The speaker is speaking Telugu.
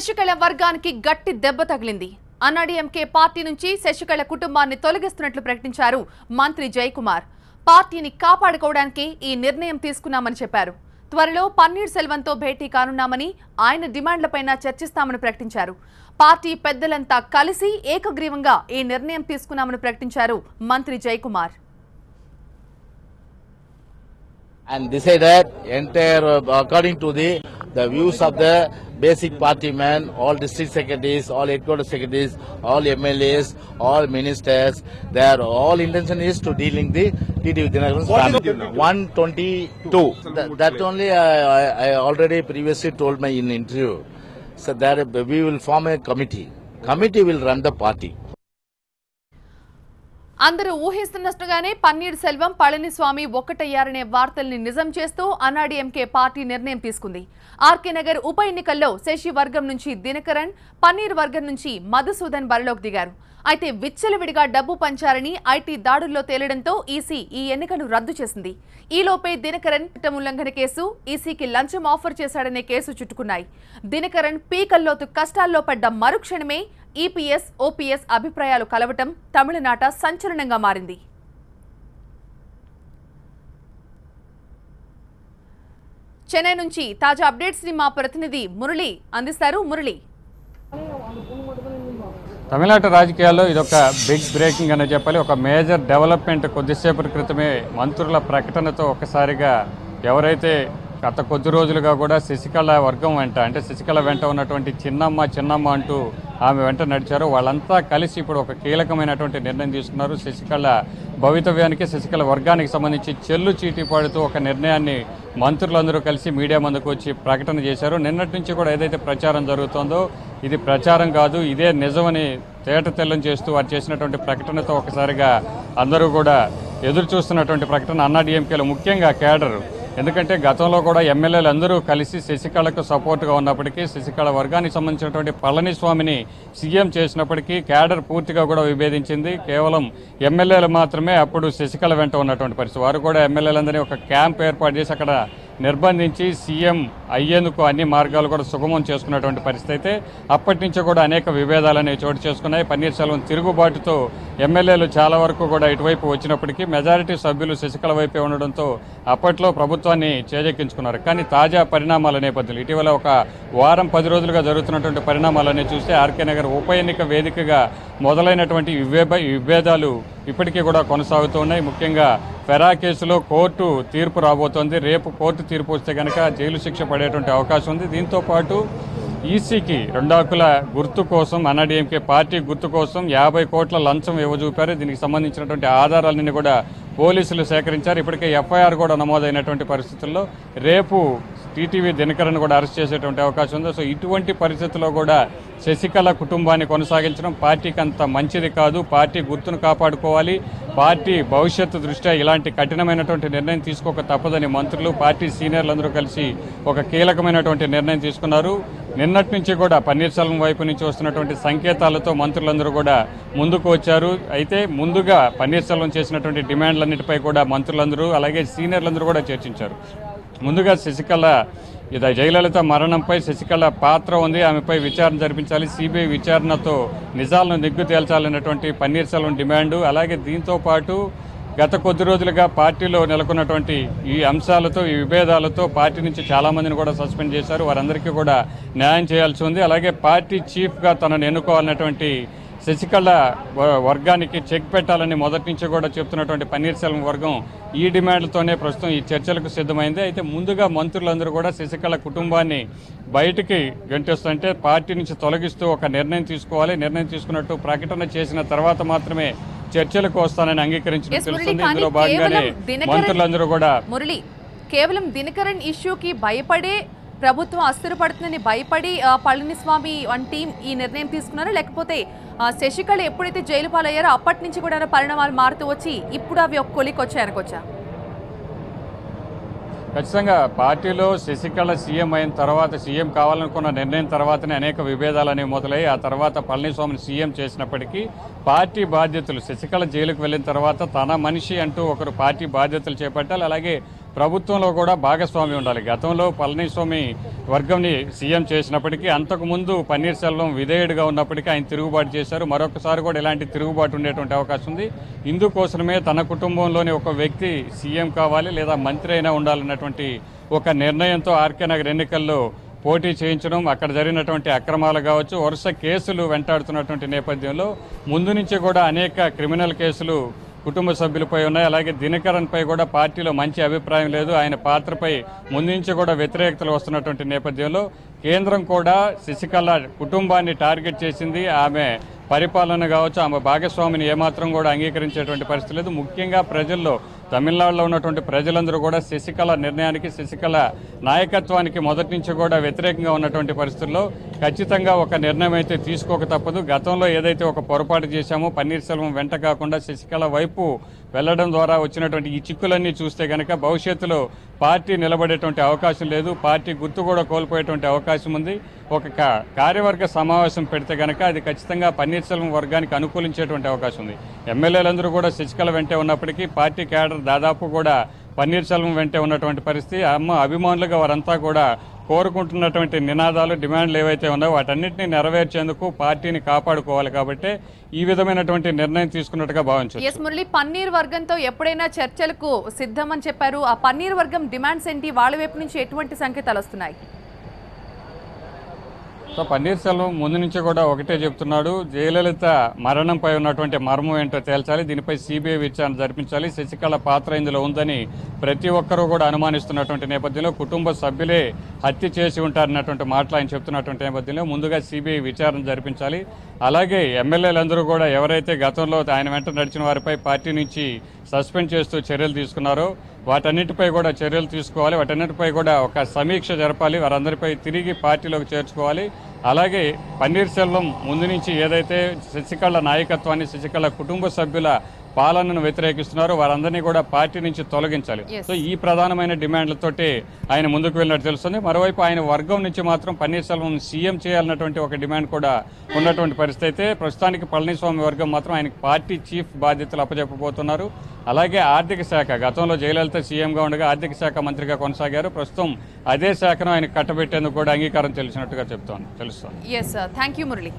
శశికళ వర్గానికి గట్టి దెబ్బ తగిలింది. అన్నాడీఎంకే పార్టీ నుంచి శశికళ కుటుంబాన్ని తొలగిస్తున్నట్లు ప్రకటించారు మంత్రి జయకుమార్. పార్టీని కాపాడుకోవడానికి ఈ నిర్ణయం తీసుకున్నామని చెప్పారు. త్వరలో పన్నీర్ సెల్వంతో భేటీ కానున్నామని, ఆయన డిమాండ్లపైన చర్చిస్తామని ప్రకటించారు. పార్టీ పెద్దలంతా కలిసి ఏకగ్రీవంగా ఈ నిర్ణయం తీసుకున్నామని ప్రకటించారు మంత్రి Jayakumar. And decided entire according to the views of the basic party men, all district secretaries, all headquarter secretaries, all MLAs, all ministers. Their all intention is to dealing the TTV Dinakaran's family. 122. That only I already previously told my in interview. So that we will form a committee. Committee will run the party. అందరూ ఊహిస్తున్నట్టుగానే పన్నీర్ సెల్వం, పళనిస్వామి ఒక్కటయ్యారనే వార్తల్ని నిజం చేస్తూ అన్నాడీఎంకే పార్టీ నిర్ణయం తీసుకుంది. ఆర్కే నగర్ ఉప ఎన్నికల్లో శశి వర్గం నుంచి దినకరన్, పన్నీర్ వర్గం నుంచి మధుసూదన్ బరిలోకి దిగారు. అయితే విచ్చలవిడిగా డబ్బు పంచారని ఐటీ దాడుల్లో తేలడంతో ఈసీ ఈ ఎన్నికను రద్దు చేసింది. ఈలోపే దినకరన్ చట్టం ఉల్లంఘన కేసు, ఈసీకి లంచం ఆఫర్ చేశాడనే కేసు చుట్టుకున్నాయి. దినకరన్ పీకల్లోతు కష్టాల్లో పడ్డ మరుక్షణమే ఈపీఎస్, ఓపీఎస్ అభిప్రాయాలు కలవటం తమిళనాట సంచలనంగా మారింది. చెన్నై నుంచి తాజా అప్డేట్స్ ని మా ప్రతినిధి మురళి అందిస్తారు. మురళి, తమిళనాడు రాజకీయాల్లో ఇదొక బిగ్ బ్రేకింగ్ అని చెప్పాలి. ఒక మేజర్ డెవలప్మెంట్. కొద్దిసేపటి క్రితమే మంత్రుల ప్రకటనతో ఒకసారిగా ఎవరైతే గత కొద్ది రోజులుగా కూడా శశికళ వర్గం వెంట, అంటే శశికళ వెంట ఉన్నటువంటి చిన్నమ్మ అంటూ ఆమె వెంట నడిచారు, వాళ్ళంతా కలిసి ఇప్పుడు ఒక కీలకమైనటువంటి నిర్ణయం తీసుకున్నారు. శశికళ భవితవ్యానికి, శశికళ వర్గానికి సంబంధించి చెల్లు చీటీ పడుతూ ఒక నిర్ణయాన్ని మంత్రులందరూ కలిసి మీడియా ముందుకు వచ్చి ప్రకటన చేశారు. నిన్నటి నుంచి కూడా ఏదైతే ప్రచారం జరుగుతుందో ఇది ప్రచారం కాదు, ఇదే నిజమని తేటతెల్లం చేస్తూ వారు చేసినటువంటి ప్రకటనతో ఒకసారిగా అందరూ కూడా ఎదురు చూస్తున్నటువంటి ప్రకటన అన్నాడీఎంకేలో ముఖ్యంగా కేడర్. ఎందుకంటే గతంలో కూడా ఎమ్మెల్యేలు అందరూ కలిసి శశికళకు సపోర్ట్గా ఉన్నప్పటికీ, శశికళ వర్గానికి సంబంధించినటువంటి పళనిస్వామిని సీఎం చేసినప్పటికీ కేడర్ పూర్తిగా కూడా విభేదించింది. కేవలం ఎమ్మెల్యేలు మాత్రమే అప్పుడు శశికళ వెంట ఉన్నటువంటి పరిస్థితి. వారు కూడా ఎమ్మెల్యేలందరినీ ఒక క్యాంప్ ఏర్పాటు చేసి అక్కడ నిర్బంధించి సీఎం అయ్యేందుకు అన్ని మార్గాలు కూడా సుగమం చేసుకున్నటువంటి పరిస్థితి. అయితే అప్పటి నుంచి కూడా అనేక విభేదాలు అనేవి చోటు చేసుకున్నాయి. పన్నీర్ సెల్వం తిరుగుబాటుతో ఎమ్మెల్యేలు చాలా వరకు కూడా ఇటువైపు వచ్చినప్పటికీ మెజారిటీ సభ్యులు శశికళ వైపే ఉండడంతో అప్పట్లో ప్రభుత్వాన్ని చేజెక్కించుకున్నారు. కానీ తాజా పరిణామాల నేపథ్యంలో ఇటీవల ఒక వారం 10 రోజులుగా జరుగుతున్నటువంటి పరిణామాలన్నీ చూస్తే ఆర్కే నగర్ ఉప ఎన్నిక వేదికగా మొదలైనటువంటి విభేదాలు ఇప్పటికీ కూడా కొనసాగుతూ ఉన్నాయి. ముఖ్యంగా ఫెరా కేసులో కోర్టు తీర్పు రాబోతోంది. రేపు కోర్టు తీర్పు వస్తే కనుక జైలు శిక్ష పడేటువంటి అవకాశం ఉంది. దీంతో పాటు ఈసీకి 2 ఆకుల గుర్తు కోసం, అన్నాడీఎంకే పార్టీ గుర్తు కోసం 50 కోట్ల లంచం ఇవ్వజూపారు. దీనికి సంబంధించినటువంటి ఆధారాలన్నీ కూడా పోలీసులు సేకరించారు. ఇప్పటికే ఎఫ్ఐఆర్ కూడా నమోదైనటువంటి పరిస్థితుల్లో రేపు టీటీవీ దినకరన్ కూడా అరెస్ట్ చేసేటువంటి అవకాశం ఉంది. సో ఇటువంటి పరిస్థితుల్లో కూడా శశికళ కుటుంబాన్ని కొనసాగించడం పార్టీకి అంత మంచిది కాదు. పార్టీ గుర్తును కాపాడుకోవాలి. పార్టీ భవిష్యత్తు దృష్ట్యా ఇలాంటి కఠినమైనటువంటి నిర్ణయం తీసుకోక తప్పదని మంత్రులు, పార్టీ సీనియర్లందరూ కలిసి ఒక కీలకమైనటువంటి నిర్ణయం తీసుకున్నారు. నిన్నటి నుంచి కూడా పన్నీర్ సెల్వం వైపు నుంచి వస్తున్నటువంటి సంకేతాలతో మంత్రులందరూ కూడా ముందుకు వచ్చారు. అయితే ముందుగా పన్నీర్ సెల్వం చేసినటువంటి డిమాండ్లన్నిటిపై కూడా మంత్రులందరూ అలాగే సీనియర్లందరూ కూడా చర్చించారు. ముందుగా శశికళ జయలలిత మరణంపై శశికళ పాత్ర ఉంది, ఆమెపై విచారణ జరిపించాలి, సిబిఐ విచారణతో నిజాలను నిగ్గు తేల్చాలన్నటువంటి పన్నీర్ సెల్వం డిమాండు. అలాగే దీంతో పాటు గత కొద్ది రోజులుగా పార్టీలో నెలకొన్నటువంటి ఈ అంశాలతో, ఈ విభేదాలతో పార్టీ నుంచి చాలామందిని కూడా సస్పెండ్ చేశారు. వారందరికీ కూడా న్యాయం చేయాల్సి ఉంది. అలాగే పార్టీ చీఫ్గా తనను ఎన్నుకోవాలన్నటువంటి శశికళ వర్గానికి చెక్ పెట్టాలని మొదటి నుంచి కూడా చెప్తున్నటువంటి పన్నీర్ సెల్వం వర్గం ఈ డిమాండ్లతోనే ప్రస్తుతం ఈ చర్చలకు సిద్ధమైంది. అయితే ముందుగా మంత్రులందరూ కూడా శశికళ కుటుంబాన్ని బయటికి గంటేస్తుంటే పార్టీ నుంచి తొలగిస్తూ ఒక నిర్ణయం తీసుకోవాలి. నిర్ణయం తీసుకున్నట్టు ప్రకటన చేసిన తర్వాత మాత్రమే చర్చలకు వస్తానని అంగీకరించినట్టు తెలుస్తుంది. ఇందులో భాగంగానే మంత్రులందరూ కూడా మురళి కేవలం దినకరన్ ఇష్యూకి భయపడే, ప్రభుత్వం అస్థిరపడుతుందని భయపడి పళనిస్వామి టీం ఈ నిర్ణయం తీసుకున్నారా, లేకపోతే శశికళ ఎప్పుడైతే జైలు పాలయ్యారో అప్పటి నుంచి కూడా పరిణామాలు మారుతూ వచ్చి ఇప్పుడు అవి ఒక కొలికి వచ్చాయనుకోవచ్చా? ఖచ్చితంగా పార్టీలో శశికళ సీఎం అయిన తర్వాత, సీఎం కావాలనుకున్న నిర్ణయం తర్వాతనే అనేక విభేదాలు అనేవి మొదలయ్యి ఆ తర్వాత పళనిస్వామిని సీఎం చేసినప్పటికీ పార్టీ బాధ్యతలు, శశికళ జైలుకు వెళ్ళిన తర్వాత తన మనిషి అంటూ ఒకరు పార్టీ బాధ్యతలు చేపట్టాలి. అలాగే ప్రభుత్వంలో కూడా భాగస్వామి ఉండాలి. గతంలో పళనిస్వామి వర్గంని సీఎం చేసినప్పటికీ అంతకుముందు పన్నీర్ సెల్వం విధేయుడిగా ఉన్నప్పటికీ ఆయన తిరుగుబాటు చేశారు. మరొకసారి కూడా ఇలాంటి తిరుగుబాటు ఉండేటువంటి అవకాశం ఉంది. ఇందుకోసమే తన కుటుంబంలోని ఒక వ్యక్తి సీఎం కావాలి లేదా మంత్రి అయినా ఉండాలన్నటువంటి ఒక నిర్ణయంతో ఆర్కే నగర్ ఎన్నికల్లో పోటీ చేయించడం, అక్కడ జరిగినటువంటి అక్రమాలు కావచ్చు, వరుస కేసులు వెంటాడుతున్నటువంటి నేపథ్యంలో ముందు నుంచి కూడా అనేక క్రిమినల్ కేసులు కుటుంబ సభ్యులపై ఉన్నాయి. అలాగే దినకరన్పై కూడా పార్టీలో మంచి అభిప్రాయం లేదు. ఆయన పాత్రపై ముందు నుంచి కూడా వ్యతిరేకతలు వస్తున్నటువంటి నేపథ్యంలో కేంద్రం కూడా శశికళ కుటుంబాన్ని టార్గెట్ చేసింది. ఆమె పరిపాలన కావచ్చు, ఆమె భాగస్వామిని ఏమాత్రం కూడా అంగీకరించేటువంటి పరిస్థితి లేదు. ముఖ్యంగా ప్రజల్లో, తమిళనాడులో ఉన్నటువంటి ప్రజలందరూ కూడా శశికళ నిర్ణయానికి, శశికళ నాయకత్వానికి మొదటి నుంచి కూడా వ్యతిరేకంగా ఉన్నటువంటి పరిస్థితుల్లో ఖచ్చితంగా ఒక నిర్ణయం అయితే తీసుకోక తప్పదు. గతంలో ఏదైతే ఒక పొరపాటు చేశామో పన్నీర్ సెల్వం వెంట కాకుండా శశికళ వైపు వెళ్లడం ద్వారా వచ్చినటువంటి ఈ చిక్కులన్నీ చూస్తే కనుక భవిష్యత్తులో పార్టీ నిలబడేటువంటి అవకాశం లేదు. పార్టీ గుర్తు కూడా కోల్పోయేటువంటి అవకాశం ఉంది. ఒక కార్యవర్గ సమావేశం పెడితే కనుక అది ఖచ్చితంగా పన్నీర్ సెల్వం వర్గానికి అనుకూలించేటువంటి అవకాశం ఉంది. ఎమ్మెల్యేలందరూ కూడా శశికళ వెంటే ఉన్నప్పటికీ పార్టీ క్యాడర్ దాదాపు కూడా పన్నీర్ సెల్వం వెంటే ఉన్నటువంటి పరిస్థితి. అభిమానులుగా వారంతా కూడా కోరుకుంటున్నటువంటి నినాదాలు, డిమాండ్లు ఏవైతే ఉన్నాయో వాటన్నిటిని నెరవేర్చేందుకు పార్టీని కాపాడుకోవాలి. కాబట్టి ఈ విధమైనటువంటి నిర్ణయం తీసుకున్నట్టుగా భావించవచ్చు. ఎస్ మురళి, పన్నీర్ వర్గంతో ఎప్పుడైనా చర్చలకు సిద్ధమని చెప్పారు. ఆ పన్నీర్ వర్గం డిమాండ్స్ ఏంటి? వాళ్ళ వైపు నుంచి ఎటువంటి సంకేతాలు వస్తున్నాయి? సో పన్నీర్ సెల్వం ముందు నుంచి కూడా ఒకటే చెప్తున్నాడు, జయలలిత మరణంపై ఉన్నటువంటి మర్మం ఏంటో తేల్చాలి, దీనిపై సిబిఐ విచారణ జరిపించాలి, శశికళ పాత్ర ఇందులో ఉందని ప్రతి ఒక్కరూ కూడా అనుమానిస్తున్నటువంటి నేపథ్యంలో కుటుంబ సభ్యులే హత్య చేసి ఉంటారన్నటువంటి మాటలు ఆయన చెప్తున్నటువంటి నేపథ్యంలో ముందుగా సిబిఐ విచారణ జరిపించాలి. అలాగే ఎమ్మెల్యేలందరూ కూడా ఎవరైతే గతంలో ఆయన వెంట నడిచిన వారిపై పార్టీ నుంచి సస్పెండ్ చేస్తూ చర్యలు తీసుకున్నారో వాటన్నిటిపై కూడా చర్యలు తీసుకోవాలి. వాటన్నిటిపై కూడా ఒక సమీక్ష జరపాలి. వారందరిపై తిరిగి పార్టీలోకి చేర్చుకోవాలి. అలాగే పన్నీర్ సెల్వం ముందు నుంచి ఏదైతే శశికళ నాయకత్వాన్ని, శశికళ కుటుంబ సభ్యుల పాలనను వ్యతిరేకిస్తున్నారో వారందరినీ కూడా పార్టీ నుంచి తొలగించాలి. సో ఈ ప్రధానమైన డిమాండ్లతోటి ఆయన ముందుకు వెళ్ళినట్టు తెలుస్తుంది. మరోవైపు ఆయన వర్గం నుంచి మాత్రం పన్నీర్ సెల్వం సీఎం చేయాలన్నటువంటి ఒక డిమాండ్ కూడా ఉన్నటువంటి పరిస్థితి అయితే ప్రస్తుతానికి పళనిస్వామి వర్గం మాత్రం ఆయనకు పార్టీ చీఫ్ బాధ్యతలు అప్పచెప్పబోతున్నారు. అలాగే ఆర్థిక శాఖ, గతంలో జయలలిత సీఎంగా ఉండగా ఆర్థిక శాఖ మంత్రిగా కొనసాగారు. ప్రస్తుతం అదే శాఖను ఆయన కట్టబెట్టేందుకు కూడా అంగీకారం తెలుస్తున్నట్టుగా తెలుస్తోంది. Yes, thank you Murali.